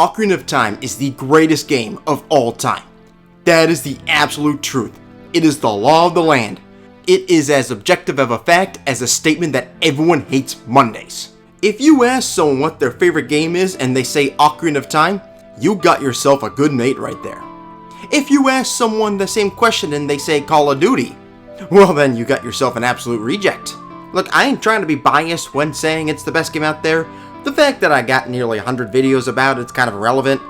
Ocarina of Time is the greatest game of all time. That is the absolute truth. It is the law of the land. It is as objective of a fact as a statement that everyone hates Mondays. If you ask someone what their favorite game is and they say Ocarina of Time, you got yourself a good mate right there. If you ask someone the same question and they say Call of Duty, well then you got yourself an absolute reject. Look, I ain't trying to be biased when saying it's the best game out there. The fact that I got nearly 100 videos about it's kind of irrelevant.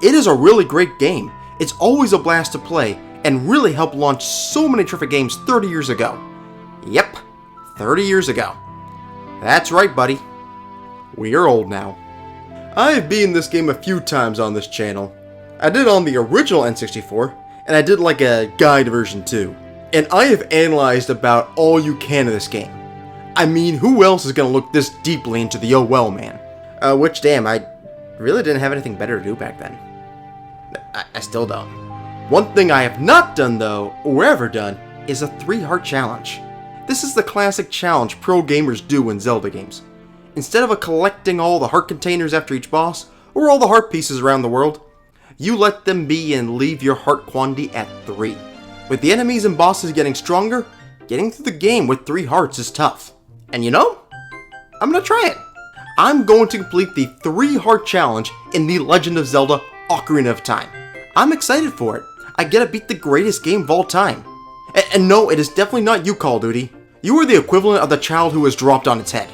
It is a really great game. It's always a blast to play and really helped launch so many terrific games 30 years ago. Yep, 30 years ago. That's right, buddy. We are old now. I have beaten this game a few times on this channel. I did on the original N64, and I did like a guide version too. And I have analyzed about all you can of this game. I mean, who else is going to look this deeply into the oh well man? Which, damn, I really didn't have anything better to do back then. I still don't. One thing I have not done, though, or ever done, is a 3-heart challenge. This is the classic challenge pro gamers do in Zelda games. Instead of collecting all the heart containers after each boss, or all the heart pieces around the world, you let them be and leave your heart quantity at 3. With the enemies and bosses getting stronger, getting through the game with 3 hearts is tough. And you know, I'm gonna try it. I'm going to complete the 3-heart challenge in The Legend of Zelda Ocarina of Time. I'm excited for it. I get to beat the greatest game of all time. And no, it is definitely not you, Call of Duty. You are the equivalent of the child who was dropped on its head.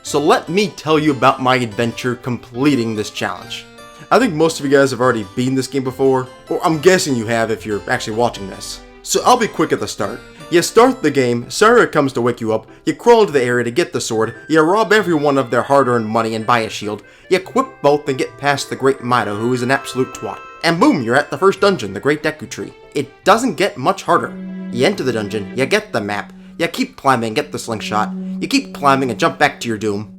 So let me tell you about my adventure completing this challenge. I think most of you guys have already beaten this game before, or I'm guessing you have if you're actually watching this. So I'll be quick at the start. You start the game, Zora comes to wake you up, you crawl into the area to get the sword, you rob everyone of their hard-earned money and buy a shield, you equip both and get past the Great Mido, who is an absolute twat. And boom, you're at the first dungeon, the Great Deku Tree. It doesn't get much harder. You enter the dungeon, you get the map, you keep climbing and get the slingshot, you keep climbing and jump back to your doom.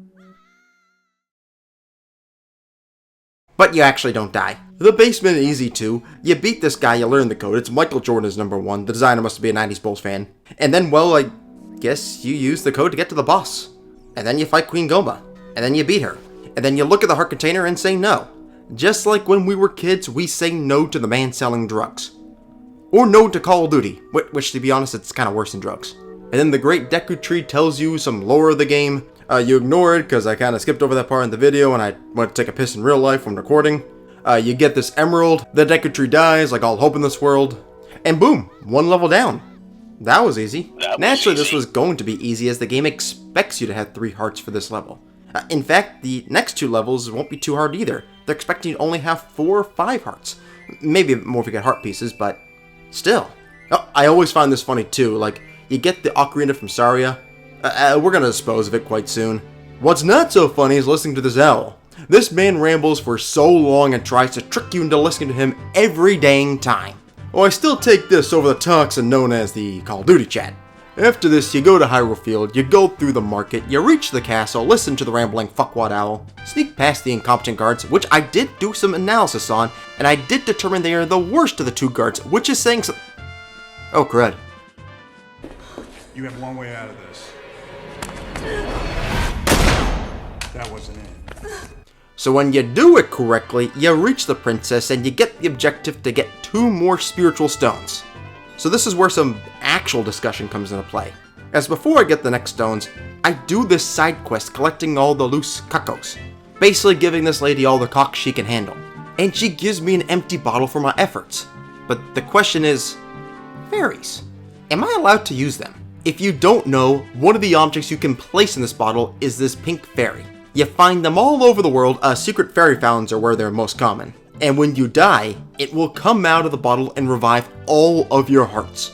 But you actually don't die. The basement is easy too. You beat this guy, you learn the code. It's Michael Jordan is #1. The designer must be a 90s Bulls fan. And then, well, I guess you use the code to get to the boss. And then you fight Queen Goma. And then you beat her. And then you look at the heart container and say no. Just like when we were kids, we say no to the man selling drugs. Or no to Call of Duty, which to be honest, it's kind of worse than drugs. And then the Great Deku Tree tells you some lore of the game. You ignore it because I kind of skipped over that part in the video and I went to take a piss in real life when recording. You get this emerald, the Deku Tree dies, like all hope in this world, and boom, 1 level down. That was easy. Naturally, this was going to be easy as the game expects you to have 3 hearts for this level. In fact, the next 2 levels won't be too hard either. They're expecting you to only have 4 or 5 hearts. Maybe more if you get heart pieces, but still. Oh, I always find this funny too, like, you get the Ocarina from Saria. We're gonna dispose of it quite soon. What's not so funny is listening to this owl. This man rambles for so long and tries to trick you into listening to him every dang time. Oh, I still take this over the toxin known as the Call of Duty chat. After this, you go to Hyrule Field, you go through the market, you reach the castle, listen to the rambling fuckwad owl, sneak past the incompetent guards, which I did do some analysis on, and I did determine they are the worst of the 2 guards, which is saying so. Oh, crud. You have one way out of this. That wasn't it. So when you do it correctly, you reach the princess and you get the objective to get 2 more spiritual stones. So this is where some actual discussion comes into play. As before I get the next stones, I do this side quest collecting all the loose cuccos. Basically giving this lady all the cock she can handle. And she gives me an empty bottle for my efforts. But the question is, fairies. Am I allowed to use them? If you don't know, one of the objects you can place in this bottle is this pink fairy. You find them all over the world, secret fairy fountains are where they're most common. And when you die, it will come out of the bottle and revive all of your hearts.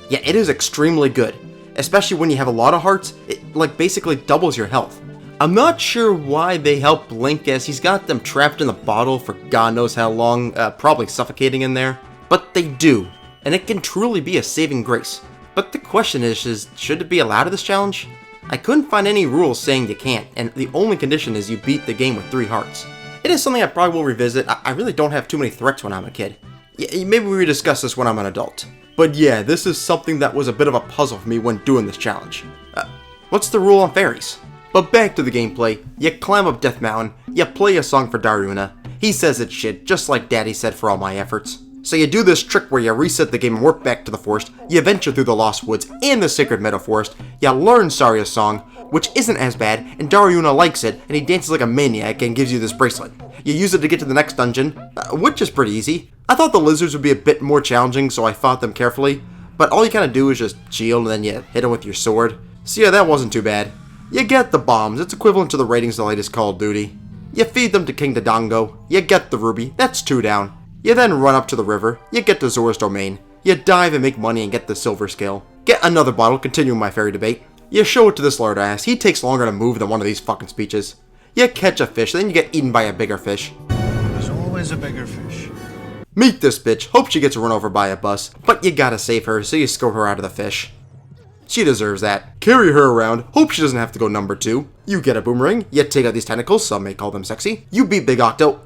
Yeah, it is extremely good. Especially when you have a lot of hearts, it like basically doubles your health. I'm not sure why they help Link as he's got them trapped in the bottle for God knows how long, probably suffocating in there. But they do, and it can truly be a saving grace. But the question is should it be allowed in this challenge? I couldn't find any rules saying you can't, and the only condition is you beat the game with 3 hearts. It is something I probably will revisit. I really don't have too many threats when I'm a kid. Maybe we discuss this when I'm an adult. But yeah, this is something that was a bit of a puzzle for me when doing this challenge. What's the rule on fairies? But back to the gameplay, you climb up Death Mountain, you play a song for Daruna, He says it's shit, just like Daddy said for all my efforts. So you do this trick where you reset the game and warp back to the forest, you venture through the Lost Woods and the Sacred Meadow Forest, you learn Saria's song, which isn't as bad, and Daryuna likes it, and he dances like a maniac and gives you this bracelet. You use it to get to the next dungeon, which is pretty easy. I thought the lizards would be a bit more challenging, so I fought them carefully, but all you kind of do is just shield and then you hit them with your sword. So yeah, that wasn't too bad. You get the bombs, it's equivalent to the ratings of the latest Call of Duty. You feed them to King Dodongo, you get the ruby, that's 2 down. You then run up to the river, you get to Zora's domain, you dive and make money and get the silver scale. Get another bottle, continuing my fairy debate. You show it to this lard ass, he takes longer to move than one of these fucking speeches. You catch a fish, then you get eaten by a bigger fish. There's always a bigger fish. Meet this bitch, hope she gets run over by a bus, but you gotta save her, so you escort her out of the fish. She deserves that. Carry her around, hope she doesn't have to go number 2. You get a boomerang, you take out these tentacles, some may call them sexy. You beat Big Octo.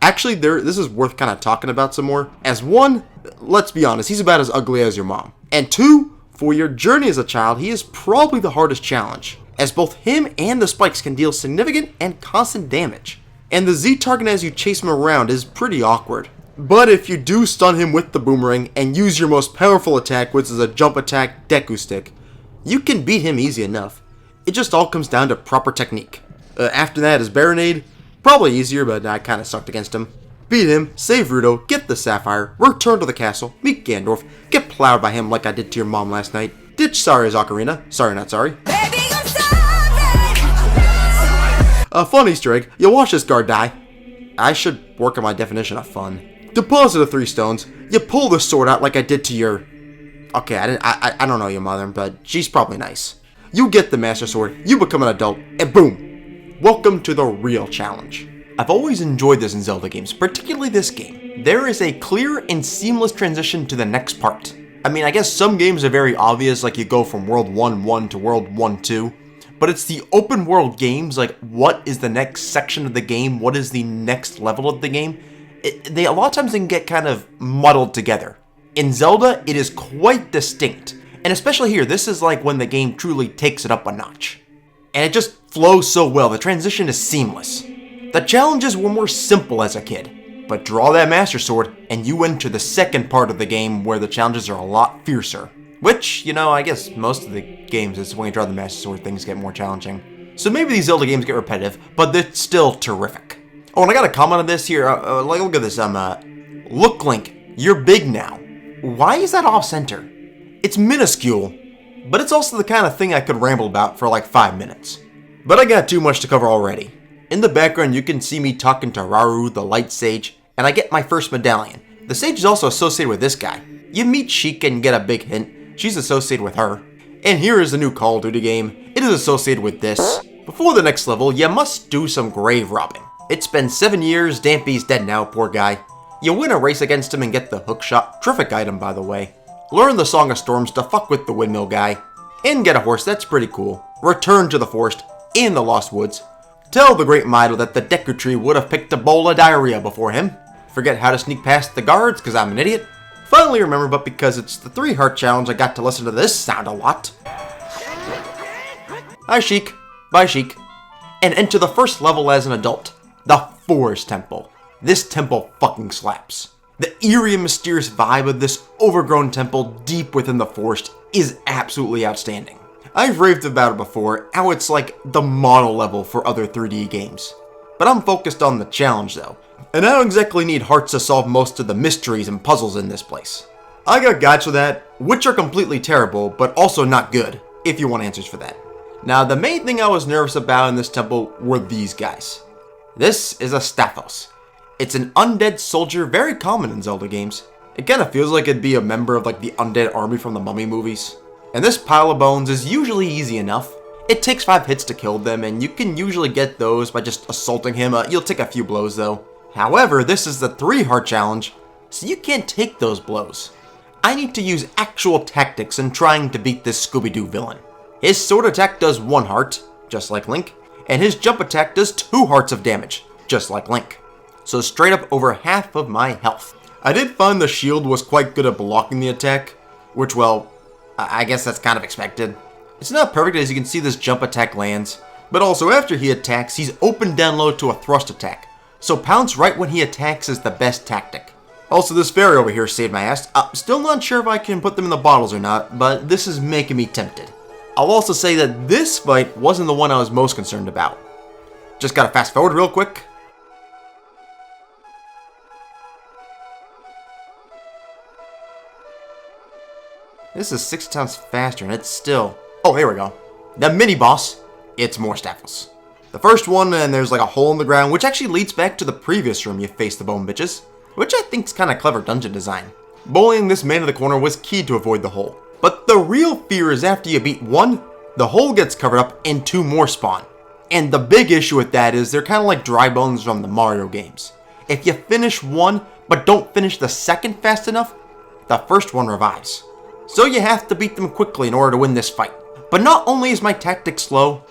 Actually, this is worth kind of talking about some more. As 1, let's be honest, he's about as ugly as your mom. And 2, for your journey as a child, he is probably the hardest challenge, as both him and the spikes can deal significant and constant damage. And the Z target as you chase him around is pretty awkward. But if you do stun him with the boomerang and use your most powerful attack, which is a jump attack Deku stick, you can beat him easy enough. It just all comes down to proper technique. After that is Baronade, probably easier, but I kinda sucked against him. Beat him, save Gerudo, get the Sapphire, return to the castle, meet Ganondorf, get plowed by him like I did to your mom last night, ditch Saria's Ocarina, sorry not sorry. Baby, I'm sorry. A fun Easter egg, you watch this guard die. I should work on my definition of fun. Deposit the 3 stones, you pull the sword out like I did to your... Okay, I don't know your mother, but she's probably nice. You get the Master Sword, you become an adult, and boom! Welcome to the real challenge. I've always enjoyed this in Zelda games, particularly this game. There is a clear and seamless transition to the next part. I mean, I guess some games are very obvious, like you go from World 1-1 to World 1-2, but it's the open world games, like what is the next section of the game, what is the next level of the game, a lot of times they can get kind of muddled together. In Zelda, it is quite distinct, and especially here, this is like when the game truly takes it up a notch. And it just flows so well, the transition is seamless. The challenges were more simple as a kid, but draw that Master Sword and you enter the second part of the game where the challenges are a lot fiercer. Which, you know, I guess most of the games, it's when you draw the Master Sword things get more challenging. So maybe these Zelda games get repetitive, but they're still terrific. Oh, and I got a comment on this here. Look at this. Look, Link, you're big now. Why is that off center? It's minuscule, but it's also the kind of thing I could ramble about for like 5 minutes. But I got too much to cover already. In the background, you can see me talking to Rauru, the Light Sage, and I get my first medallion. The Sage is also associated with this guy. You meet Sheik and get a big hint. She's associated with her. And here is the new Call of Duty game. It is associated with this. Before the next level, you must do some grave robbing. It's been 7 years, Dampy's dead now, poor guy. You win a race against him and get the hook shot, terrific item by the way. Learn the Song of Storms to fuck with the windmill guy. And get a horse, that's pretty cool. Return to the forest, in the Lost Woods. Tell the great Mido that the Deku Tree would have picked a bowl of diarrhea before him. Forget how to sneak past the guards, cause I'm an idiot. Finally remember, but because it's the 3 heart challenge, I got to listen to this sound a lot. Hi Sheik, bye Sheik. And enter the first level as an adult. The Forest Temple. This temple fucking slaps. The eerie and mysterious vibe of this overgrown temple deep within the forest is absolutely outstanding. I've raved about it before, how it's like the model level for other 3D games. But I'm focused on the challenge though, and I don't exactly need hearts to solve most of the mysteries and puzzles in this place. I got guides for that, which are completely terrible, but also not good, if you want answers for that. Now the main thing I was nervous about in this temple were these guys. This is a stafolos. It's an undead soldier, very common in Zelda games. It kind of feels like it'd be a member of like the undead army from the Mummy movies. And this pile of bones is usually easy enough. It takes 5 hits to kill them, and you can usually get those by just assaulting him. You'll take a few blows though. However, this is the 3 heart challenge, so you can't take those blows. I need to use actual tactics in trying to beat this Scooby-Doo villain. His sword attack does 1 heart, just like Link, and his jump attack does 2 hearts of damage, just like Link. So straight up over half of my health. I did find the shield was quite good at blocking the attack, which, well, I guess that's kind of expected. It's not perfect, as you can see this jump attack lands, but also after he attacks, he's open down low to a thrust attack, so pounce right when he attacks is the best tactic. Also, this fairy over here saved my ass. Still not sure if I can put them in the bottles or not, but this is making me tempted. I'll also say that this fight wasn't the one I was most concerned about. Just gotta fast forward real quick. This is 6 times faster and it's still... Oh, here we go. The mini boss, it's more stafolos. The first one, and there's like a hole in the ground, which actually leads back to the previous room you faced the bone bitches, which I think's kinda clever dungeon design. Bullying this man in the corner was key to avoid the hole. But the real fear is after you beat one, the hole gets covered up and 2 more spawn. And the big issue with that is they're kinda like dry bones from the Mario games. If you finish one, but don't finish the second fast enough, the first one revives. So you have to beat them quickly in order to win this fight. But not only is my tactic slow,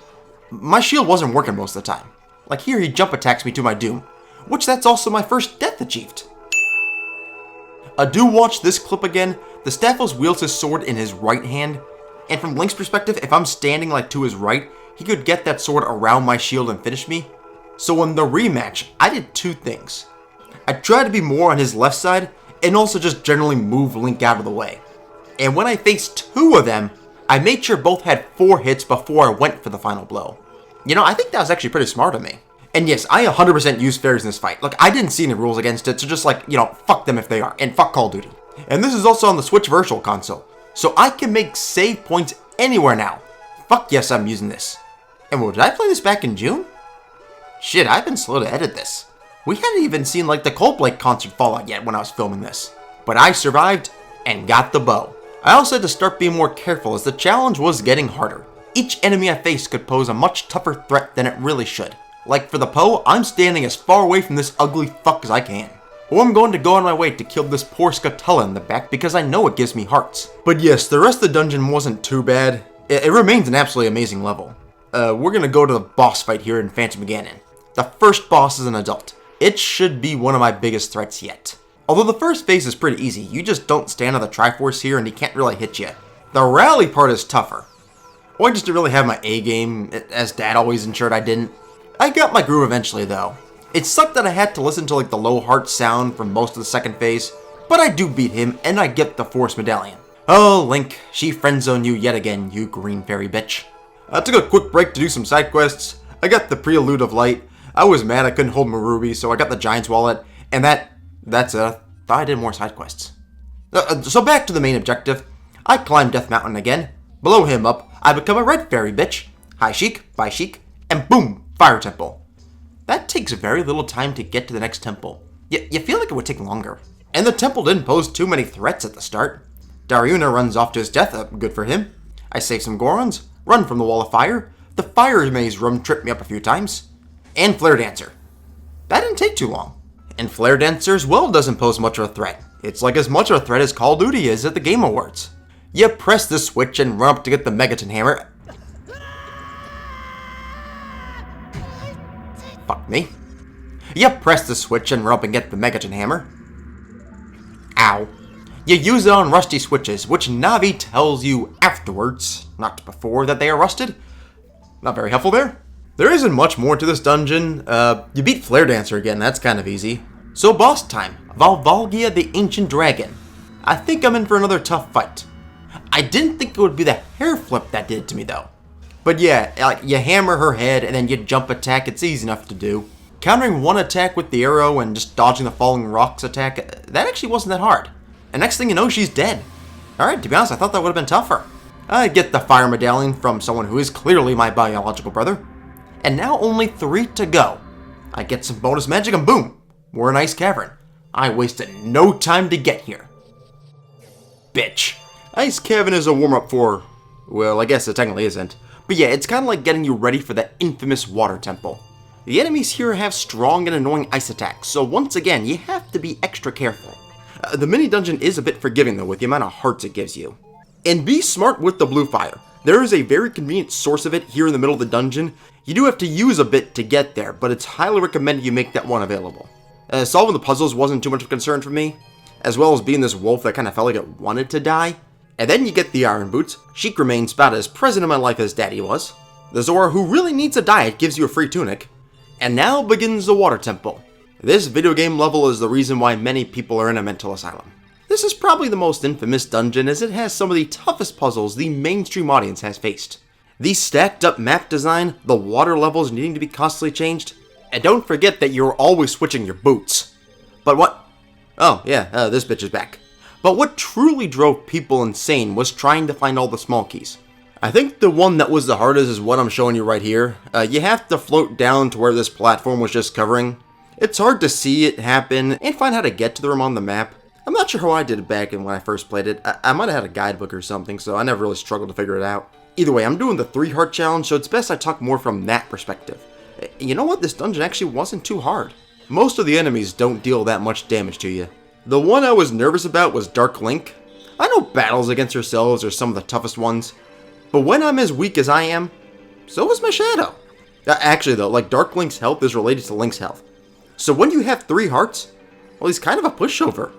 my shield wasn't working most of the time. Like here, he jump attacks me to my doom, which that's also my first death achieved. Do watch this clip again. The stafolos wields his sword in his right hand, and from Link's perspective, if I'm standing like to his right, he could get that sword around my shield and finish me. So in the rematch, I did 2 things. I tried to be more on his left side, and also just generally move Link out of the way. And when I faced 2 of them, I made sure both had 4 hits before I went for the final blow. You know, I think that was actually pretty smart of me. And yes, I 100% used fairies in this fight. Look, I didn't see any rules against it, so just like, you know, fuck them if they are, and fuck Call of Duty. And this is also on the Switch Virtual Console, so I can make save points anywhere now. Fuck yes, I'm using this. And did I play this back in June? Shit, I've been slow to edit this. We hadn't even seen like the Coldplay concert fallout yet when I was filming this. But I survived and got the bow. I also had to start being more careful as the challenge was getting harder. Each enemy I faced could pose a much tougher threat than it really should. Like for the Poe, I'm standing as far away from this ugly fuck as I can. Or I'm going to go on my way to kill this poor Scatella in the back because I know it gives me hearts. But yes, the rest of the dungeon wasn't too bad. It remains an absolutely amazing level. We're gonna go to the boss fight here in Phantom Ganon. The first boss is an adult. It should be one of my biggest threats yet. Although the first phase is pretty easy, you just don't stand on the Triforce here and he can't really hit you. The rally part is tougher. Or I just didn't really have my A game, as Dad always ensured I didn't. I got my groove eventually though. It sucked that I had to listen to like the low heart sound for most of the second phase, but I do beat him and I get the Force Medallion. Oh Link, she friendzoned you yet again, you green fairy bitch. I took a quick break to do some side quests. I got the Prelude of Light. I was mad I couldn't hold my ruby, so I got the Giant's Wallet, and that's it. I thought I did more side quests. So back to the main objective. I climb Death Mountain again. Blow him up, I become a red fairy bitch. Hi Sheik, bye Sheik, and boom, Fire Temple. That takes very little time to get to the next temple. You feel like it would take longer. And the temple didn't pose too many threats at the start. Dariuna runs off to his death, good for him. I save some Gorons, run from the wall of fire. The fire maze room tripped me up a few times. And Flare Dancer. That didn't take too long. And Flare Dancer as well doesn't pose much of a threat. It's like as much of a threat as Call of Duty is at the Game Awards. You press the switch and run up to get the Megaton Hammer. Fuck me. You press the switch and run up and get the Megaton Hammer. Ow. You use it on rusty switches, which Navi tells you afterwards, not before, that they are rusted. Not very helpful there. There isn't much more to this dungeon. You beat Flare Dancer again, that's kind of easy. So boss time, Valvalgia the Ancient Dragon. I think I'm in for another tough fight. I didn't think it would be the hair flip that did it to me though. But yeah, like you hammer her head and then you jump attack, it's easy enough to do. Countering one attack with the arrow and just dodging the falling rocks attack, that actually wasn't that hard. And next thing you know, she's dead. Alright, to be honest, I thought that would have been tougher. I get the fire medallion from someone who is clearly my biological brother. And now only 3 to go. I get some bonus magic and boom, we're in Ice Cavern. I wasted no time to get here. Bitch. Ice Cavern is a warm-up for, well, I guess it technically isn't. But yeah, it's kind of like getting you ready for the infamous Water Temple. The enemies here have strong and annoying ice attacks, so once again, you have to be extra careful. The mini-dungeon is a bit forgiving though with the amount of hearts it gives you. And be smart with the blue fire. There is a very convenient source of it here in the middle of the dungeon. You do have to use a bit to get there, but it's highly recommended you make that one available. Solving the puzzles wasn't too much of a concern for me, as well as being this wolf that kind of felt like it wanted to die. And then you get the Iron Boots. Sheik remains about as present in my life as Daddy was. The Zora, who really needs a diet, gives you a free tunic. And now begins the Water Temple. This video game level is the reason why many people are in a mental asylum. This is probably the most infamous dungeon as it has some of the toughest puzzles the mainstream audience has faced. The stacked up map design, the water levels needing to be constantly changed, and don't forget that you're always switching your boots. But what? Oh yeah, this bitch is back. But what truly drove people insane was trying to find all the small keys. I think the one that was the hardest is what I'm showing you right here. You have to float down to where this platform was just covering. It's hard to see it happen and find how to get to the room on the map. I'm not sure how I did it back when I first played it. I might have had a guidebook or something, so I never really struggled to figure it out. Either way, I'm doing the 3 heart challenge, so it's best I talk more from that perspective. You know what? This dungeon actually wasn't too hard. Most of the enemies don't deal that much damage to you. The one I was nervous about was Dark Link. I know battles against yourselves are some of the toughest ones, but when I'm as weak as I am, so is my shadow. Actually though, like Dark Link's health is related to Link's health. So when you have 3 hearts, well, he's kind of a pushover.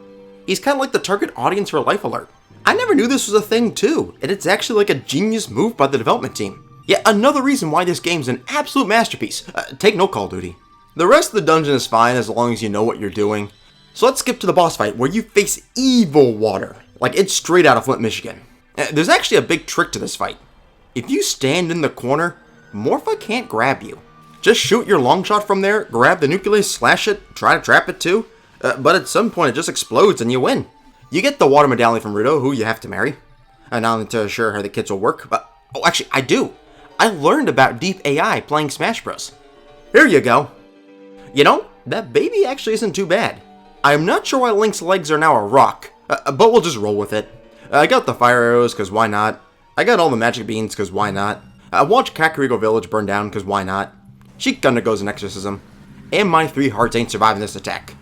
He's kind of like the target audience for Life Alert. I never knew this was a thing too, and it's actually like a genius move by the development team. Yet another reason why this game's an absolute masterpiece. Take no Call of Duty. The rest of the dungeon is fine as long as you know what you're doing. So let's skip to the boss fight where you face evil water. Like it's straight out of Flint, Michigan. There's actually a big trick to this fight. If you stand in the corner, Morpha can't grab you. Just shoot your long shot from there, grab the nucleus, slash it, try to trap it too. But at some point it just explodes and you win. You get the water medallion from Gerudo, who you have to marry. I'm not entirely sure how the kits will work, but... Oh, actually, I do. I learned about deep AI playing Smash Bros. Here you go. You know, that baby actually isn't too bad. I'm not sure why Link's legs are now a rock, but we'll just roll with it. I got the fire arrows, cause why not? I got all the magic beans, cause why not? I watched Kakariko Village burn down, cause why not? Sheik undergoes an exorcism. And my 3 hearts ain't surviving this attack.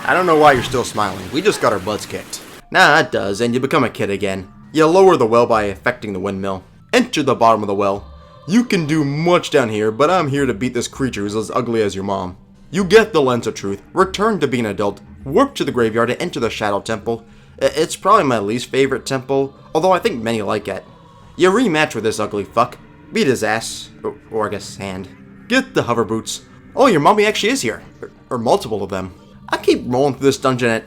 I don't know why you're still smiling, we just got our butts kicked. Nah, it does, and you become a kid again. You lower the well by affecting the windmill. Enter the bottom of the well. You can do much down here, but I'm here to beat this creature who's as ugly as your mom. You get the lens of truth, return to being an adult, warp to the graveyard and enter the Shadow Temple. It's probably my least favorite temple, although I think many like it. You rematch with this ugly fuck, beat his ass, or I guess his hand. Get the hover boots. Oh, your mommy actually is here, or multiple of them. I keep rolling through this dungeon at...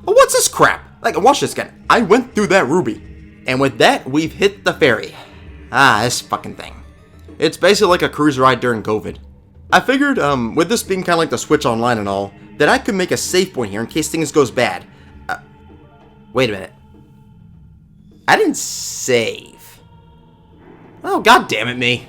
Oh, what's this crap? Like, watch this again. I went through that ruby. And with that, we've hit the ferry. Ah, this fucking thing. It's basically like a cruise ride during COVID. I figured, with this being kind of like the Switch Online and all, that I could make a save point here in case things goes bad. Wait a minute. I didn't save. Oh, god damn it, me.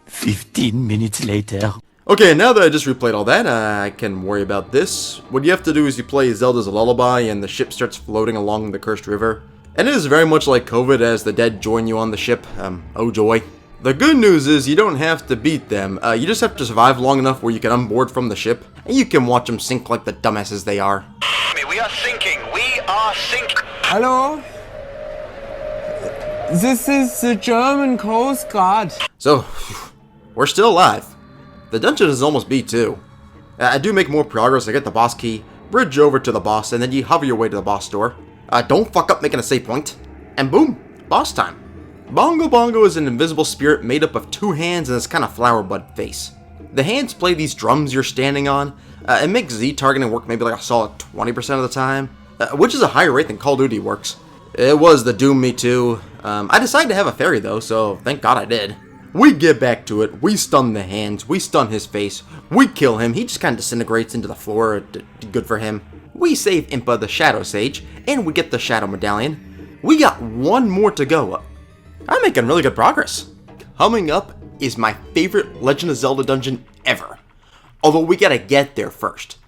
15 minutes later. Okay, now that I just replayed all that, I can worry about this. What you have to do is you play Zelda's Lullaby and the ship starts floating along the cursed river. And it is very much like COVID as the dead join you on the ship. Oh joy. The good news is you don't have to beat them. You just have to survive long enough where you can unboard from the ship, and you can watch them sink like the dumbasses they are. We are sinking. We are sinking. Hello? This is the German Coast Guard. So, we're still alive. The dungeon is almost beat too. I do make more progress. I get the boss key, bridge over to the boss, and then you hover your way to the boss door. Don't fuck up making a save point. And boom, boss time. Bongo Bongo is an invisible spirit made up of 2 hands and this kind of flower bud face. The hands play these drums you're standing on. It makes Z targeting work maybe like a solid 20% of the time, which is a higher rate than Call of Duty works. It was the Doom Me Too. I decided to have a fairy though, so thank God I did. We get back to it, we stun the hands, we stun his face, we kill him, he just kind of disintegrates into the floor, good for him. We save Impa the Shadow Sage, and we get the Shadow Medallion. We got 1 more to go. I'm making really good progress. Coming up is my favorite Legend of Zelda dungeon ever. Although we gotta get there first.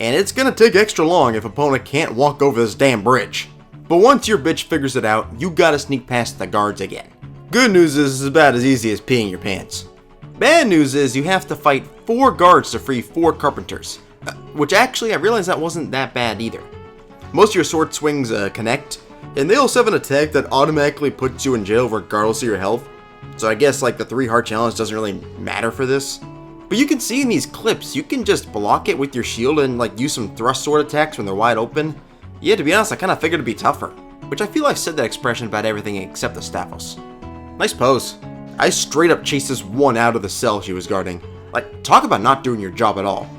And it's gonna take extra long if opponent can't walk over this damn bridge. But once your bitch figures it out, you gotta sneak past the guards again. Good news is it's about as easy as peeing your pants. Bad news is you have to fight 4 guards to free 4 carpenters. Which actually, I realized that wasn't that bad either. Most of your sword swings connect, and they also have an attack that automatically puts you in jail regardless of your health. So I guess like the 3 heart challenge doesn't really matter for this. But you can see in these clips, you can just block it with your shield and like use some thrust sword attacks when they're wide open. Yeah, to be honest, I kind of figured it'd be tougher. Which I feel I've said that expression about everything except the stafolos. Nice pose. I straight up chased this one out of the cell she was guarding. Like, talk about not doing your job at all.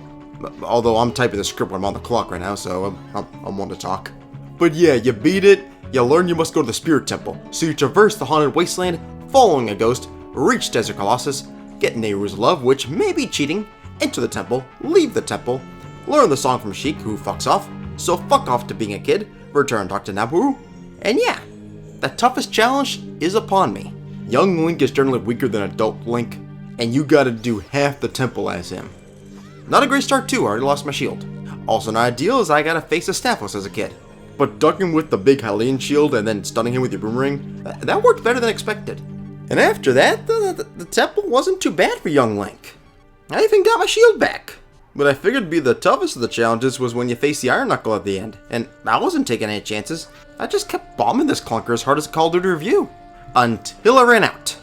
Although I'm typing the script when I'm on the clock right now, so I'm one to talk. But yeah, you beat it, you learn you must go to the Spirit Temple, so you traverse the Haunted Wasteland, following a ghost, reach Desert Colossus, get Nehru's love, which may be cheating, enter the temple, leave the temple, learn the song from Sheik, who fucks off, so fuck off to being a kid, return talk to Nabu, and yeah, the toughest challenge is upon me. Young Link is generally weaker than adult Link, and you gotta do half the temple as him. Not a great start too, I already lost my shield. Also not ideal as I gotta face a stafolos as a kid. But ducking with the big Hylian shield and then stunning him with your boomerang, that worked better than expected. And after that, the temple wasn't too bad for young Link. I even got my shield back. But I figured to be the toughest of the challenges was when you face the Iron Knuckle at the end, and I wasn't taking any chances. I just kept bombing this clunker as hard as it called to review. Until I ran out.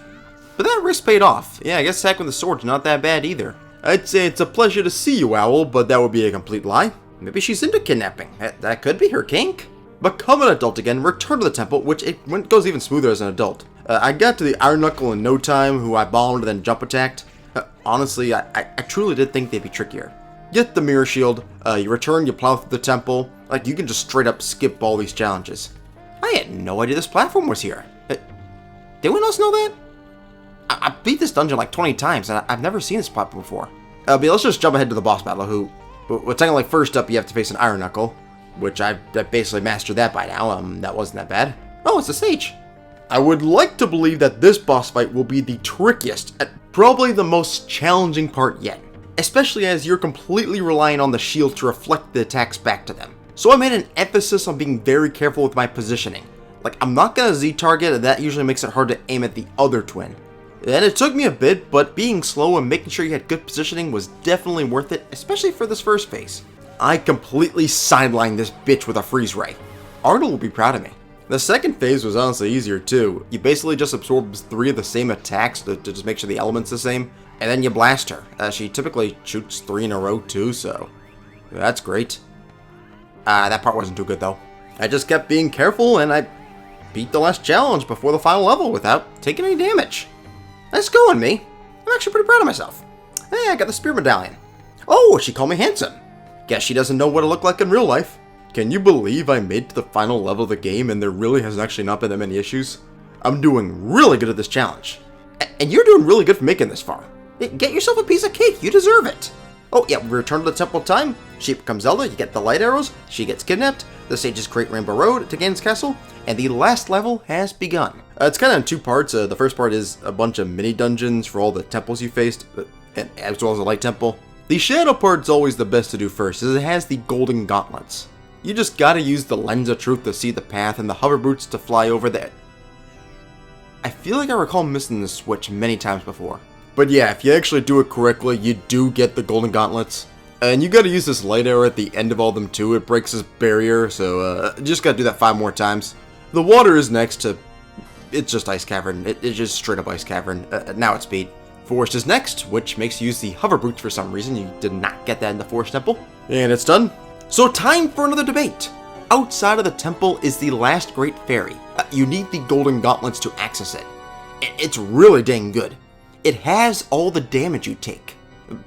But that risk paid off. Yeah, I guess hacking the sword's not that bad either. I'd say it's a pleasure to see you, Owl, but that would be a complete lie. Maybe she's into kidnapping. That could be her kink. Become an adult again, return to the temple, which it goes even smoother as an adult. I got to the Iron Knuckle in no time, who I bombed and then jump attacked. Honestly, I truly did think they'd be trickier. Get the mirror shield, you return, you plow through the temple. Like, you can just straight up skip all these challenges. I had no idea this platform was here. Did anyone else know that? I beat this dungeon like 20 times, and I've never seen this platform before. But let's just jump ahead to the boss battle, well, technically first up you have to face an Iron Knuckle, which I basically mastered that by now. That wasn't that bad. Oh, it's a sage. I would like to believe that this boss fight will be the trickiest, and probably the most challenging part yet. Especially as you're completely relying on the shield to reflect the attacks back to them. So I made an emphasis on being very careful with my positioning. Like, I'm not gonna Z-target, and that usually makes it hard to aim at the other twin. And it took me a bit, but being slow and making sure you had good positioning was definitely worth it, especially for this first phase. I completely sidelined this bitch with a freeze ray. Arnold will be proud of me. The second phase was honestly easier too. You basically just absorb 3 of the same attacks to just make sure the element's the same, and then you blast her. She typically shoots 3 in a row too, so that's great. That part wasn't too good though. I just kept being careful and I beat the last challenge before the final level without taking any damage. Nice going, me. I'm actually pretty proud of myself. Hey, I got the spear medallion. Oh, she called me handsome. Guess she doesn't know what I look like in real life. Can you believe I made it to the final level of the game and there really has actually not been that many issues? I'm doing really good at this challenge. And you're doing really good for making this far. Get yourself a piece of cake, you deserve it. Oh yeah, we return to the temple of time. She becomes Zelda, you get the light arrows, she gets kidnapped, the sages create Rainbow Road to Ganon's castle, and the last level has begun. It's kind of in 2 parts. The first part is a bunch of mini dungeons for all the temples you faced, and as well as the light temple. The shadow part's always the best to do first, as it has the golden gauntlets. You just gotta use the lens of truth to see the path and the hover boots to fly over there. I feel like I recall missing the switch many times before. But yeah, if you actually do it correctly, you do get the golden gauntlets. And you gotta use this light arrow at the end of all of them too. It breaks this barrier, so just gotta do that 5 more times. The water is next to... It's just Ice Cavern. It's just straight up Ice Cavern. Now it's speed. Forest is next, which makes you use the hover boots for some reason. You did not get that in the Forest Temple. And it's done. So time for another debate. Outside of the temple is the last great fairy. You need the golden gauntlets to access it. It's really dang good. It has all the damage you take,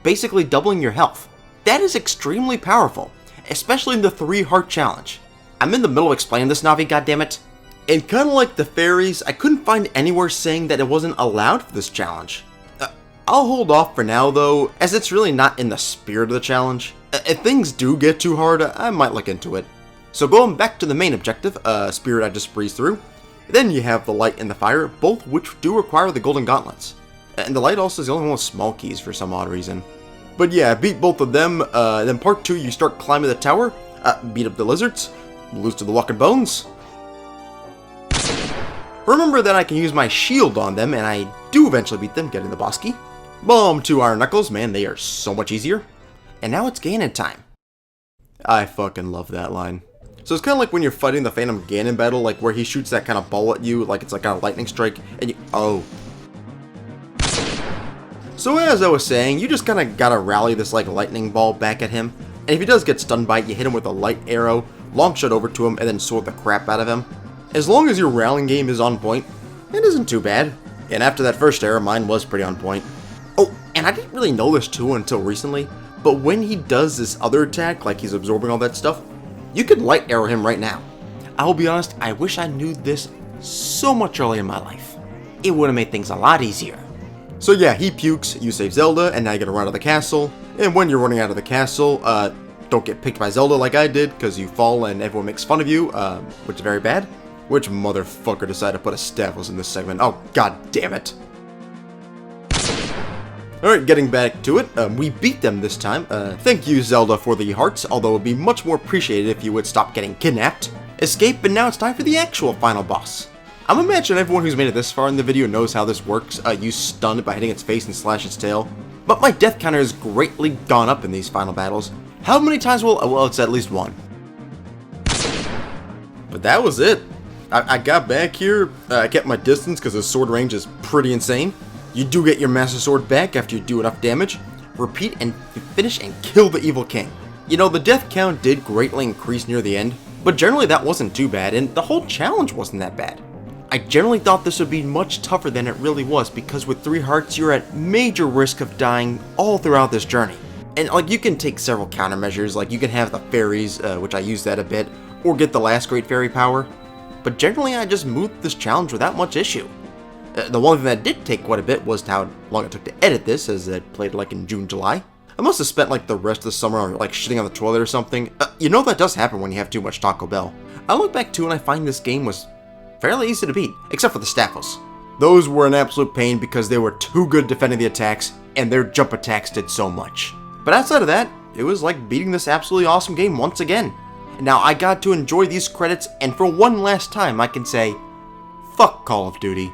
basically doubling your health. That is extremely powerful, especially in the 3 heart challenge. I'm in the middle of explaining this, Navi, goddammit. And kinda like the fairies, I couldn't find anywhere saying that it wasn't allowed for this challenge. I'll hold off for now though, as it's really not in the spirit of the challenge. If things do get too hard, I might look into it. So going back to the main objective, spirit I just breezed through. Then you have the light and the fire, both which do require the golden gauntlets. And the light also is the only one with small keys for some odd reason. But yeah, beat both of them, then part 2 you start climbing the tower, beat up the lizards, lose to the walking bones. Remember that I can use my shield on them, and I do eventually beat them, getting the boss key. Bomb 2 Iron Knuckles, man, they are so much easier. And now it's Ganon time. I fucking love that line. So it's kind of like when you're fighting the Phantom Ganon battle, like where he shoots that kind of ball at you, like it's like a lightning strike, and you, oh. So as I was saying, you just kind of gotta rally this like lightning ball back at him, and if he does get stunned by it, you hit him with a light arrow, long shot over to him, and then sword the crap out of him. As long as your rallying game is on point, it isn't too bad. And after that first arrow, mine was pretty on point. Oh, And I didn't really know this too until recently, but when he does this other attack, like he's absorbing all that stuff, you could light arrow him right now. I'll be honest, I wish I knew this so much earlier in my life. It would have made things a lot easier. So yeah, he pukes, you save Zelda, and now you gotta run out of the castle. And when you're running out of the castle, don't get picked by Zelda like I did, because you fall and everyone makes fun of you, which is very bad. Which motherfucker decided to put a stafolos in this segment? Oh, god damn it. Alright, getting back to it, we beat them this time. Thank you, Zelda, for the hearts, although it would be much more appreciated if you would stop getting kidnapped. Escape, and now it's time for the actual final boss. I'm imagining everyone who's made it this far in the video knows how this works. You stun it by hitting its face and slash its tail. But my death counter has greatly gone up in these final battles. How many times will... well, it's at least one. But that was it. I got back here, I kept my distance because the sword range is pretty insane. You do get your Master Sword back after you do enough damage. Repeat and finish and kill the evil king. You know, the death count did greatly increase near the end, but generally that wasn't too bad, and the whole challenge wasn't that bad. I generally thought this would be much tougher than it really was, because with 3 hearts you're at major risk of dying all throughout this journey. And like, you can take several countermeasures, like you can have the fairies, which I use that a bit, or get the last great fairy power. But generally I just moved this challenge without much issue. The one thing that did take quite a bit was how long it took to edit this, as it played like in June, July. I must have spent like the rest of the summer like shitting on the toilet or something. You know that does happen when you have too much Taco Bell. I look back too and I find this game was fairly easy to beat, except for the stafolos. Those were an absolute pain because they were too good defending the attacks, and their jump attacks did so much. But outside of that, it was like beating this absolutely awesome game once again. Now I got to enjoy these credits, and for one last time I can say, fuck Call of Duty.